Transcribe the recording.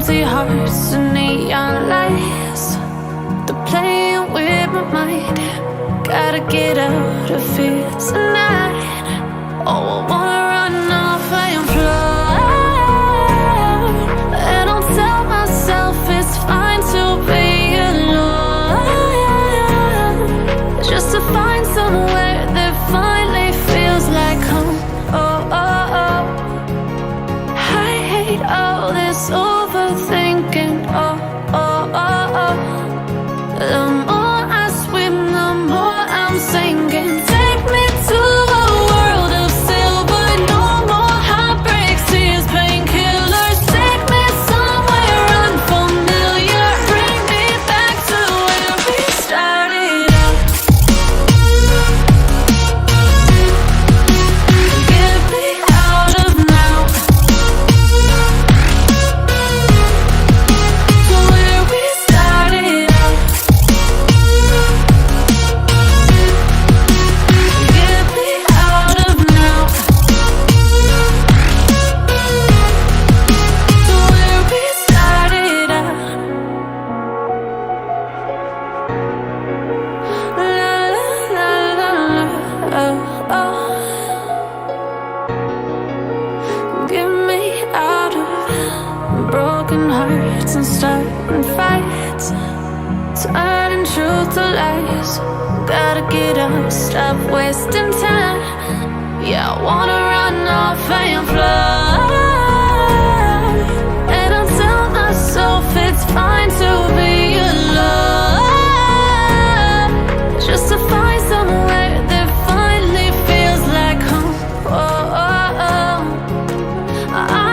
empty hearts and neon lights. They're playing with my mind. Gotta get out of here tonight. Oh, I wanna run off and fly. And I'll tell myself it's fine to be alone, just to find somewhere that finally feels like home. Oh, oh, oh. I hate all this overthinking. Oh, oh, oh, oh. The more I swim, the more I'm sinking. Take me to a world of silver. No more heartbreaks, tears, painkillers. Take me somewhere unfamiliar. Bring me back to where we started out. Get me out of now, to where we started out. Get me out of now, to where we started out. La la la la la, oh, oh. Get me out of broken hearts and starting fights, turning truth to lies. Gotta get up, stop wasting time. Yeah, I wanna run off and fly. And I'll tell myself it's fine to be alone, just to find somewhere that finally feels like home. Oh, oh, oh.